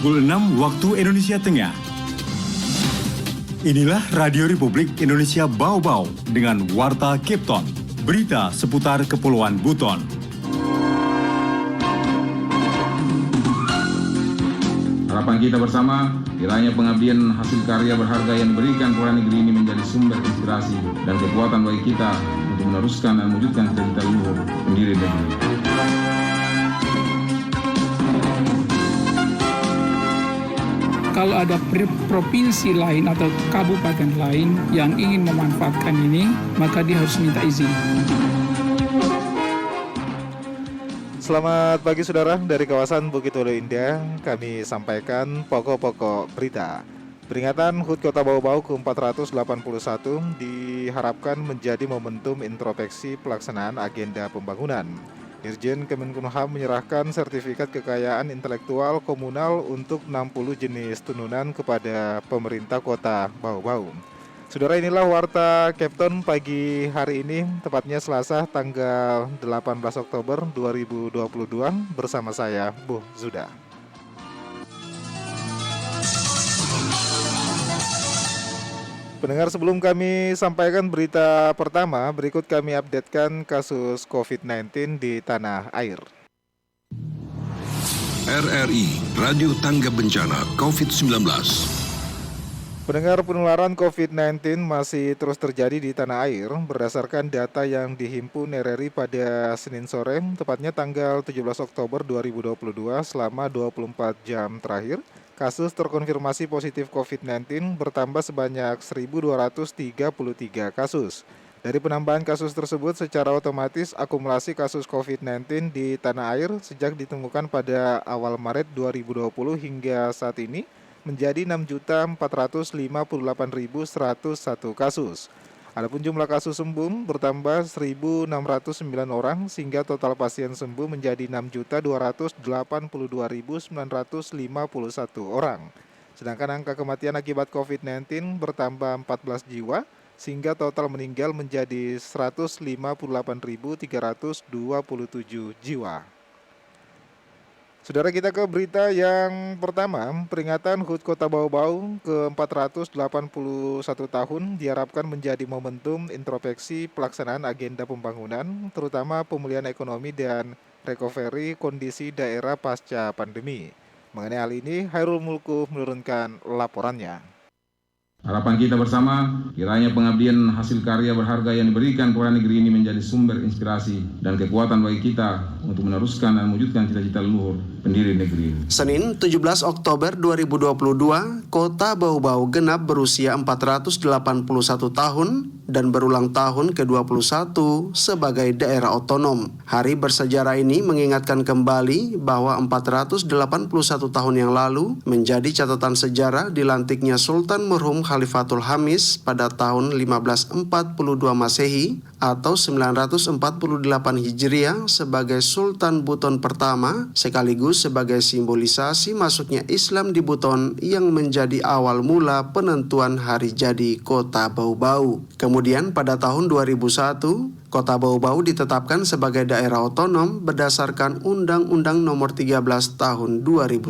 pukul 6 waktu Indonesia Tengah. Inilah Radio Republik Indonesia Bau-Bau dengan Warta Kipton, berita seputar Kepulauan Buton. Harapan kita bersama, kiranya pengabdian hasil karya berharga yang diberikan kepada negeri ini menjadi sumber inspirasi dan kekuatan bagi kita untuk meneruskan dan mewujudkan cita-cita luhur pendiri negeri. Kalau ada provinsi lain atau kabupaten lain yang ingin memanfaatkan ini, maka dia harus minta izin. Selamat pagi saudara, dari kawasan Bukit Hulu Indah kami sampaikan pokok-pokok berita. Peringatan HUT Kota Bau-Bau ke-481 diharapkan menjadi momentum introspeksi pelaksanaan agenda pembangunan. Dirjen Kemenkumham menyerahkan sertifikat kekayaan intelektual komunal untuk 60 jenis turunan kepada pemerintah Kota Bau-Bau. Saudara, inilah Warta Kipton pagi hari ini, tepatnya Selasa tanggal 18 Oktober 2022 bersama saya, Bu Zuda. Pendengar, sebelum kami sampaikan berita pertama, berikut kami updatekan kasus COVID-19 di tanah air. RRI, Radio Tangga Bencana COVID-19. Pendengar, penularan COVID-19 masih terus terjadi di tanah air berdasarkan data yang dihimpun RRI pada Senin sore, tepatnya tanggal 17 Oktober 2022 selama 24 jam terakhir. Kasus terkonfirmasi positif COVID-19 bertambah sebanyak 1.233 kasus. Dari penambahan kasus tersebut, secara otomatis akumulasi kasus COVID-19 di tanah air sejak ditemukan pada awal Maret 2020 hingga saat ini menjadi 6.458.101 kasus. Adapun jumlah kasus sembuh bertambah 1.609 orang sehingga total pasien sembuh menjadi 6.282.951 orang. Sedangkan angka kematian akibat COVID-19 bertambah 14 jiwa sehingga total meninggal menjadi 158.327 jiwa. Saudara, kita ke berita yang pertama. Peringatan HUT Kota Bau-Bau ke-481 tahun diharapkan menjadi momentum introspeksi pelaksanaan agenda pembangunan, terutama pemulihan ekonomi dan recovery kondisi daerah pasca pandemi. Mengenai hal ini, Hairul Mulku menurunkan laporannya. Harapan kita bersama, kiranya pengabdian hasil karya berharga yang diberikan kepada negeri ini menjadi sumber inspirasi dan kekuatan bagi kita untuk meneruskan dan mewujudkan cita-cita leluhur pendiri negeri. Senin 17 Oktober 2022, Kota Bau-Bau genap berusia 481 tahun dan berulang tahun ke-21 sebagai daerah otonom. Hari bersejarah ini mengingatkan kembali bahwa 481 tahun yang lalu menjadi catatan sejarah dilantiknya Sultan Merhum Khalifatul Hamis pada tahun 1542 Masehi atau 948 Hijriah sebagai Sultan Buton pertama, sekaligus sebagai simbolisasi masuknya Islam di Buton yang menjadi awal mula penentuan hari jadi Kota Bau-Bau. Kemudian pada tahun 2001, Kota Bau-Bau ditetapkan sebagai daerah otonom berdasarkan Undang-Undang Nomor 13 Tahun 2001.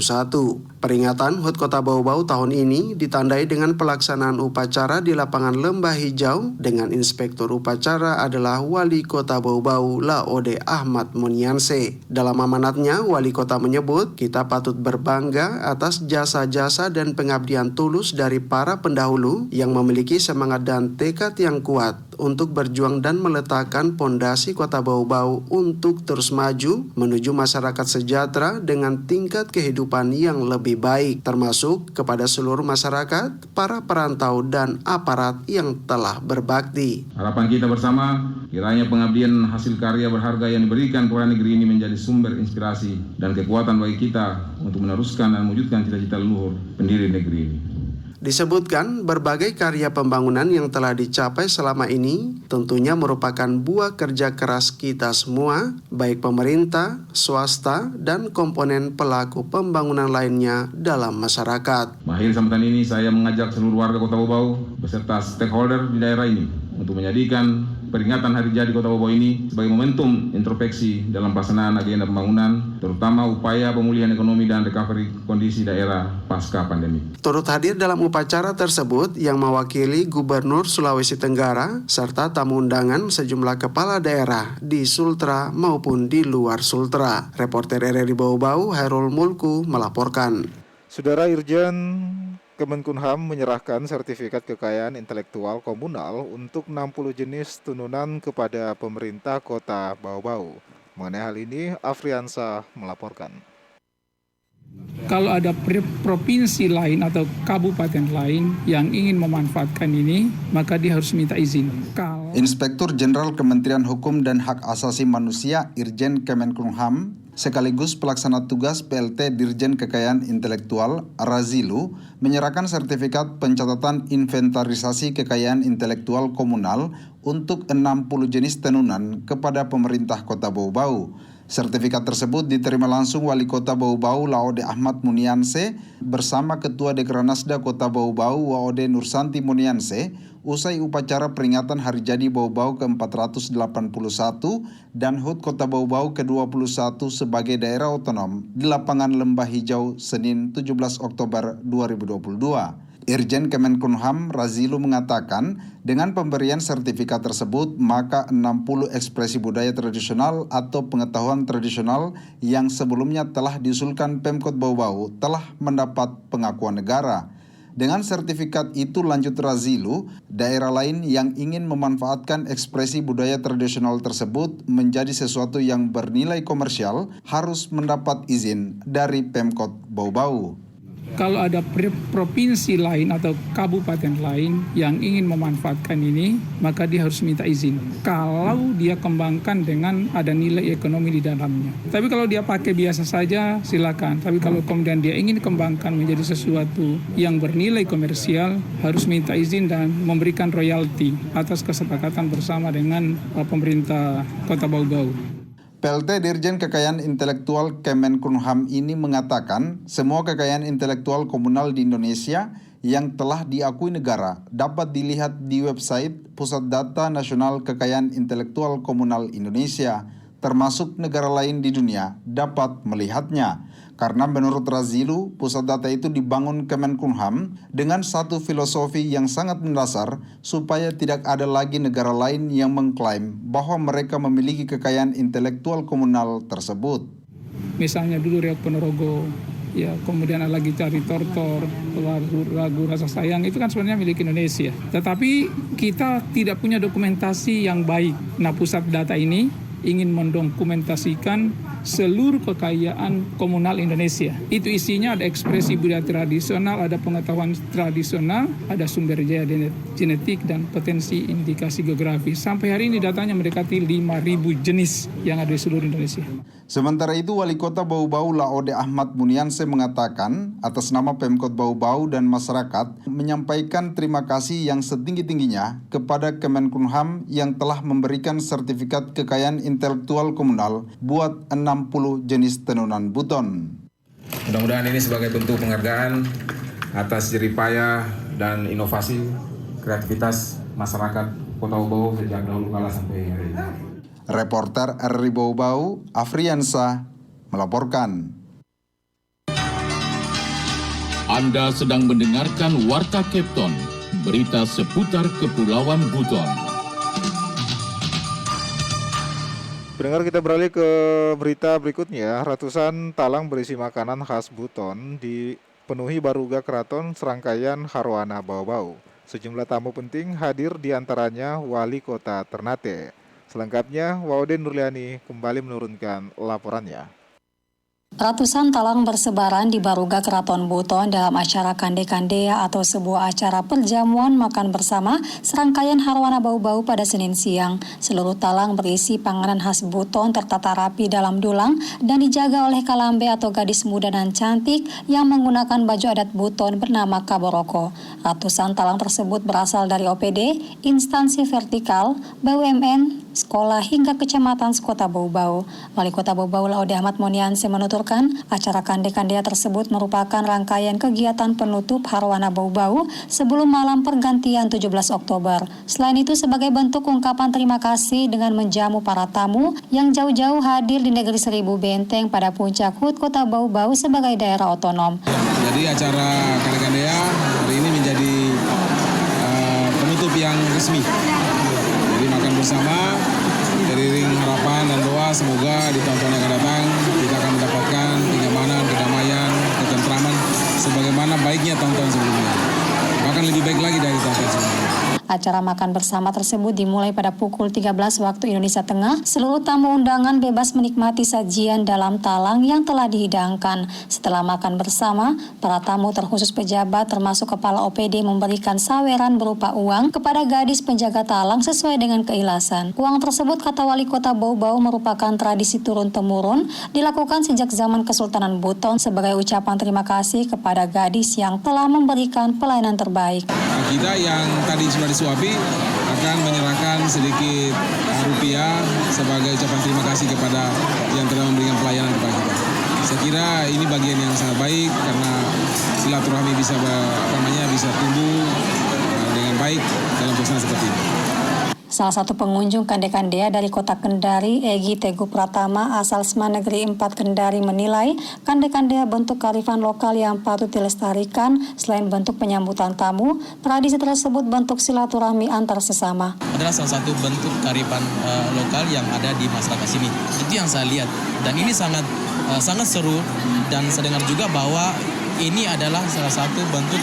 Peringatan HUT Kota Bau-Bau tahun ini ditandai dengan pelaksanaan upacara di lapangan Lembah Hijau dengan inspektur upacara adalah Wali Kota Bau-Bau Laode Ahmad Munianse. Dalam amanatnya, Wali Kota menyebut kita patut berbangga atas jasa-jasa dan pengabdian tulus dari para pendahulu yang memiliki semangat dan tekad yang kuat untuk berjuang dan meletakkan pondasi Kota Bau-Bau untuk terus maju menuju masyarakat sejahtera dengan tingkat kehidupan yang lebih baik, termasuk kepada seluruh masyarakat, para perantau dan aparat yang telah berbakti. Harapan kita bersama, kiranya pengabdian hasil karya berharga yang diberikan kepada negeri ini menjadi sumber inspirasi dan kekuatan bagi kita untuk meneruskan dan mewujudkan cita-cita leluhur pendiri negeri ini. Disebutkan berbagai karya pembangunan yang telah dicapai selama ini tentunya merupakan buah kerja keras kita semua, baik pemerintah, swasta, dan komponen pelaku pembangunan lainnya dalam masyarakat. Mengakhiri sambutan ini, saya mengajak seluruh warga Kota Bau-Bau beserta stakeholder di daerah ini untuk menjadikan peringatan Hari Jadi Kota Bau Bau ini sebagai momentum introspeksi dalam pelaksanaan agenda pembangunan, terutama upaya pemulihan ekonomi dan recovery kondisi daerah pasca pandemi. Turut hadir dalam upacara tersebut yang mewakili Gubernur Sulawesi Tenggara serta tamu undangan sejumlah kepala daerah di Sultra maupun di luar Sultra. Reporter RRI Bau Bau, Hairul Mulku melaporkan. Saudara Irjen Kemenkumham menyerahkan sertifikat kekayaan intelektual komunal untuk 60 jenis turunan kepada pemerintah Kota Bau Bau. Mengenai hal ini, Afriansa melaporkan. Kalau ada provinsi lain atau kabupaten lain yang ingin memanfaatkan ini, maka dia harus minta izin. Inspektur Jenderal Kementerian Hukum dan Hak Asasi Manusia Irjen Kemenkumham sekaligus pelaksana tugas PLT Dirjen Kekayaan Intelektual Razilu menyerahkan sertifikat pencatatan inventarisasi kekayaan intelektual komunal untuk 60 jenis tenunan kepada pemerintah Kota Bau Bau. Sertifikat tersebut diterima langsung Wali Kota Bau Bau Laode Ahmad Munianse bersama Ketua Dekranasda Kota Bau Bau Waode Nursanti Munianse usai upacara peringatan Hari Jadi Bau Bau ke-481 dan HUT Kota Bau Bau ke-21 sebagai daerah otonom di lapangan Lembah Hijau Senin 17 Oktober 2022. Irjen Kemenkumham Razilu mengatakan dengan pemberian sertifikat tersebut maka 60 ekspresi budaya tradisional atau pengetahuan tradisional yang sebelumnya telah diusulkan Pemkot Bau Bau telah mendapat pengakuan negara. Dengan sertifikat itu, lanjut Razilu, daerah lain yang ingin memanfaatkan ekspresi budaya tradisional tersebut menjadi sesuatu yang bernilai komersial harus mendapat izin dari Pemkot Bau Bau. Kalau ada provinsi lain atau kabupaten lain yang ingin memanfaatkan ini, maka dia harus minta izin. Kalau dia kembangkan dengan ada nilai ekonomi di dalamnya. Tapi kalau dia pakai biasa saja, silakan. Tapi kalau kemudian dia ingin kembangkan menjadi sesuatu yang bernilai komersial, harus minta izin dan memberikan royalti atas kesepakatan bersama dengan pemerintah Kota Bau Bau. PLT Dirjen Kekayaan Intelektual Kemenkumham ini mengatakan semua kekayaan intelektual komunal di Indonesia yang telah diakui negara dapat dilihat di website Pusat Data Nasional Kekayaan Intelektual Komunal Indonesia, termasuk negara lain di dunia dapat melihatnya. Karena menurut Razilu, pusat data itu dibangun Kemenkumham dengan satu filosofi yang sangat mendasar supaya tidak ada lagi negara lain yang mengklaim bahwa mereka memiliki kekayaan intelektual komunal tersebut. Misalnya dulu Riau Ponorogo, ya kemudian ada lagi Cari Tortor, Lagu Rasa Sayang, itu kan sebenarnya milik Indonesia. Tetapi kita tidak punya dokumentasi yang baik. Nah, pusat data ini ingin mendokumentasikan seluruh kekayaan komunal Indonesia. Itu isinya ada ekspresi budaya tradisional, ada pengetahuan tradisional, ada sumber daya genetik dan potensi indikasi geografis. Sampai hari ini datanya mendekati 5.000 jenis yang ada di seluruh Indonesia. Sementara itu, Wali Kota Bau Bau Laode Ahmad Munianse mengatakan atas nama Pemkot Bau Bau dan masyarakat menyampaikan terima kasih yang setinggi-tingginya kepada Kemenkumham yang telah memberikan sertifikat kekayaan intelektual komunal buat 60 jenis tenunan buton. Mudah-mudahan ini sebagai bentuk penghargaan atas jeripaya dan inovasi kreativitas masyarakat Kota Bau Bau sejak dahulu kala sampai hari ini. Reporter RRI Bau Bau, Afriansa, melaporkan. Anda sedang mendengarkan Warta Kepton, berita seputar Kepulauan Buton. Pendengar, kita beralih ke berita berikutnya. Ratusan talang berisi makanan khas Buton dipenuhi Baruga Keraton Serangkaian Harwana Bau Bau. Sejumlah tamu penting hadir, diantaranya Wali Kota Ternate. Selengkapnya, Waode Nurliani kembali menurunkan laporannya. Ratusan talang bersebaran di Baruga Keraton Buton dalam acara Kande-Kandea atau sebuah acara perjamuan makan bersama serangkaian Harwana Bau Bau pada Senin siang. Seluruh talang berisi panganan khas Buton tertata rapi dalam dulang dan dijaga oleh kalambe atau gadis muda dan cantik yang menggunakan baju adat Buton bernama Kaboroko. Ratusan talang tersebut berasal dari OPD, instansi vertikal, BUMN, sekolah hingga kecamatan sekota Bau Bau. Wali Kota Bau Bau Laode Ahmad Munianse menuturkan menuturkan, acara Kande-Kandea tersebut merupakan rangkaian kegiatan penutup Harwana Bau-Bau sebelum malam pergantian 17 Oktober. Selain itu, sebagai bentuk ungkapan terima kasih dengan menjamu para tamu yang jauh-jauh hadir di negeri Seribu Benteng pada puncak HUT Kota Bau-Bau sebagai daerah otonom. Jadi acara Kande-Kandea hari ini menjadi penutup yang resmi. Jadi makan bersama, beriring harapan dan doa semoga di tahun-tahun yang akan datang kita akan mendapatkan kenyamanan, kedamaian, ketentraman sebagaimana baiknya tahun-tahun sebelumnya. Bahkan lebih baik lagi dari tahun-tahun sebelumnya. Acara makan bersama tersebut dimulai pada pukul 13 waktu Indonesia Tengah. Seluruh tamu undangan bebas menikmati sajian dalam talang yang telah dihidangkan. Setelah makan bersama, para tamu terkhusus pejabat termasuk Kepala OPD memberikan saweran berupa uang kepada gadis penjaga talang sesuai dengan keikhlasan. Uang tersebut, kata Wali Kota Bau-Bau, merupakan tradisi turun-temurun dilakukan sejak zaman Kesultanan Buton sebagai ucapan terima kasih kepada gadis yang telah memberikan pelayanan terbaik. Kita yang tadi sudah disuapi akan menyerahkan sedikit rupiah sebagai ucapan terima kasih kepada yang telah memberikan pelayanan kepada kita. Saya kira ini bagian yang sangat baik karena silaturahmi bisa tumbuh dengan baik dalam suasana seperti ini. Salah satu pengunjung Kande-Kandea dari Kota Kendari, Egi Teguh Pratama asal Seman Negeri 4 Kendari menilai Kande-Kandea bentuk kearifan lokal yang patut dilestarikan. Selain bentuk penyambutan tamu, tradisi tersebut bentuk silaturahmi antar sesama. Adalah salah satu bentuk kearifan lokal yang ada di masyarakat sini. Itu yang saya lihat dan ini sangat seru dan saya dengar juga bahwa ini adalah salah satu bentuk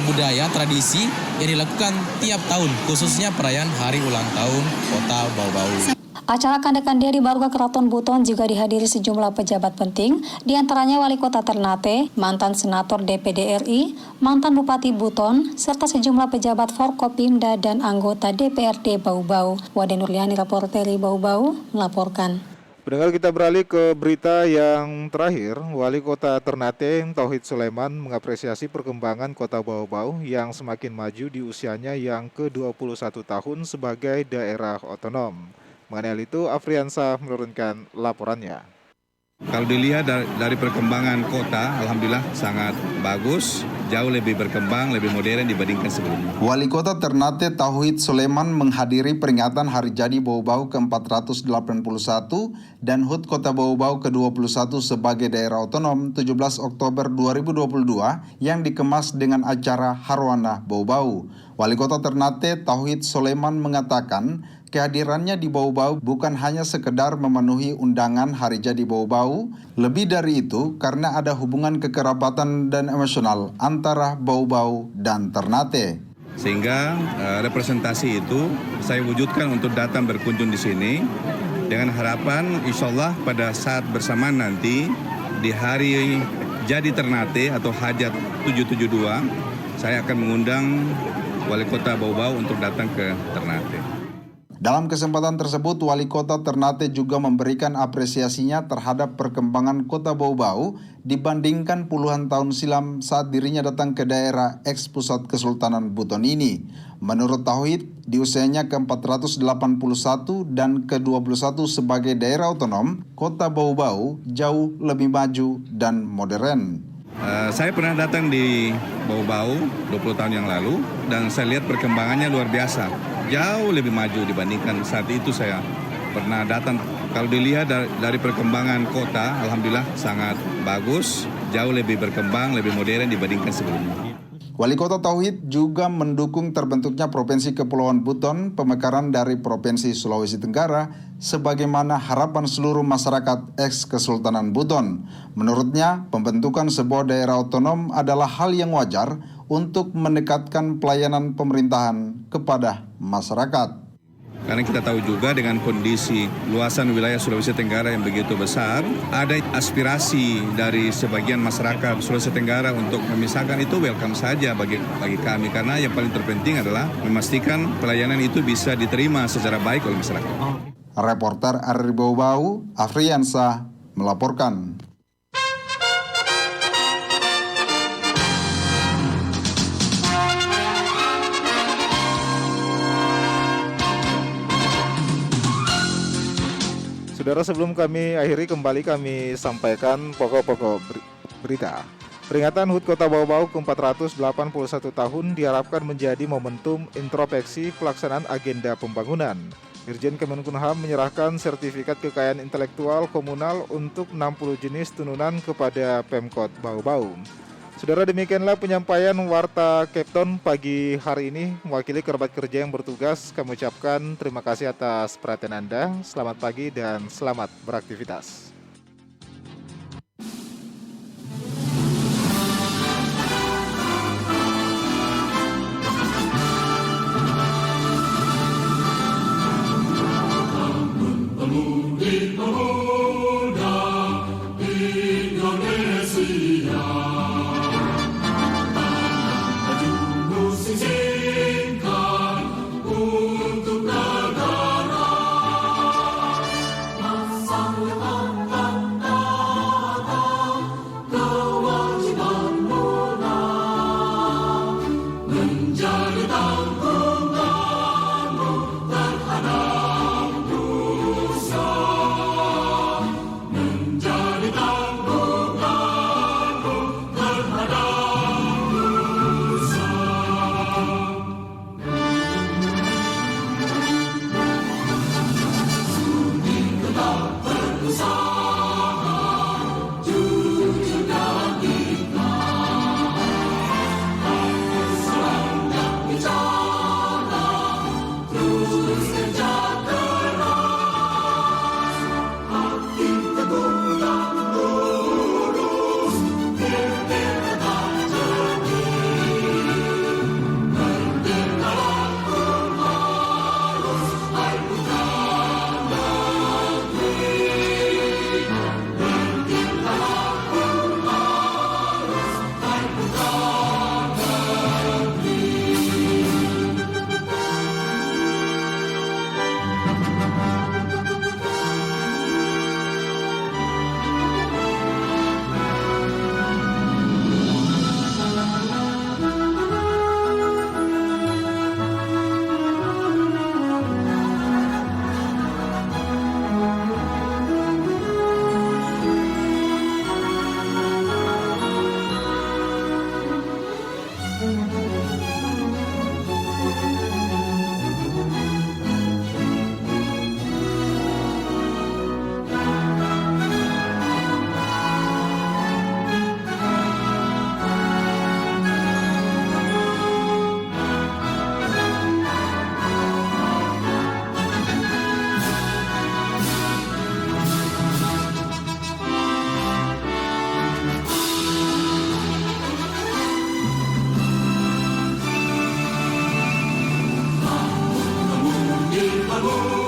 budaya, tradisi yang dilakukan tiap tahun, khususnya perayaan Hari Ulang Tahun Kota Bau-Bau. Acara Kande-Kandea di Baruga Keraton Buton juga dihadiri sejumlah pejabat penting, diantaranya Wali Kota Ternate, mantan Senator DPD RI, mantan Bupati Buton, serta sejumlah pejabat Forkopimda dan anggota DPRD Bau-Bau. Wade Nurliani, Reporteri Bau-Bau, melaporkan. Pendengar, kita beralih ke berita yang terakhir. Wali Kota Ternate, Tauhid Sulaiman, mengapresiasi perkembangan Kota Bau-Bau yang semakin maju di usianya yang ke-21 tahun sebagai daerah otonom. Mengenai hal itu, Afriansa menurunkan laporannya. Kalau dilihat dari perkembangan kota, alhamdulillah sangat bagus, jauh lebih berkembang, lebih modern dibandingkan sebelumnya. Wali Kota Ternate Tauhid Sulaiman menghadiri peringatan Hari Jadi Bau-Bau ke-481 dan HUT Kota Bau-Bau ke-21 sebagai daerah otonom 17 Oktober 2022 yang dikemas dengan acara Harwana Bau-Bau. Wali Kota Ternate Tauhid Sulaiman mengatakan kehadirannya di Bau-Bau bukan hanya sekedar memenuhi undangan Hari Jadi Bau-Bau, lebih dari itu karena ada hubungan kekerabatan dan emosional antara Bau-Bau dan Ternate. Sehingga representasi itu saya wujudkan untuk datang berkunjung di sini dengan harapan insya Allah pada saat bersamaan nanti di Hari Jadi Ternate atau Hajat 772 saya akan mengundang Wali Kota Bau-Bau untuk datang ke Ternate. Dalam kesempatan tersebut, Wali Kota Ternate juga memberikan apresiasinya terhadap perkembangan Kota Bau-Bau dibandingkan puluhan tahun silam saat dirinya datang ke daerah eks-pusat Kesultanan Buton ini. Menurut Tauhid, di usianya ke-481 dan ke-21 sebagai daerah otonom, Kota Bau-Bau jauh lebih maju dan modern. Saya pernah datang di Bau-Bau 20 tahun yang lalu dan saya lihat perkembangannya luar biasa. Jauh lebih maju dibandingkan saat itu saya pernah datang. Kalau dilihat dari perkembangan kota, alhamdulillah sangat bagus, jauh lebih berkembang, lebih modern dibandingkan sebelumnya. Wali Kota Tauhid juga mendukung terbentuknya Provinsi Kepulauan Buton, pemekaran dari Provinsi Sulawesi Tenggara, sebagaimana harapan seluruh masyarakat eks-Kesultanan Buton. Menurutnya, pembentukan sebuah daerah otonom adalah hal yang wajar untuk mendekatkan pelayanan pemerintahan kepada masyarakat. Karena kita tahu juga dengan kondisi luasan wilayah Sulawesi Tenggara yang begitu besar, ada aspirasi dari sebagian masyarakat Sulawesi Tenggara untuk memisahkan itu welcome saja bagi kami. Karena yang paling terpenting adalah memastikan pelayanan itu bisa diterima secara baik oleh masyarakat. Reporter RRI Bau-Bau, Afriansa, melaporkan. Saudara, sebelum kami akhiri, kembali kami sampaikan pokok-pokok berita. Peringatan HUT Kota Bau-Bau ke-481 tahun diharapkan menjadi momentum introspeksi pelaksanaan agenda pembangunan. Dirjen Kemenkumham menyerahkan sertifikat kekayaan intelektual komunal untuk 60 jenis turunan kepada Pemkot Bau-Bau. Saudara, demikianlah penyampaian Warta Kepton pagi hari ini. Mewakili kerabat kerja yang bertugas, kami ucapkan terima kasih atas perhatian Anda. Selamat pagi dan selamat beraktivitas. Amor.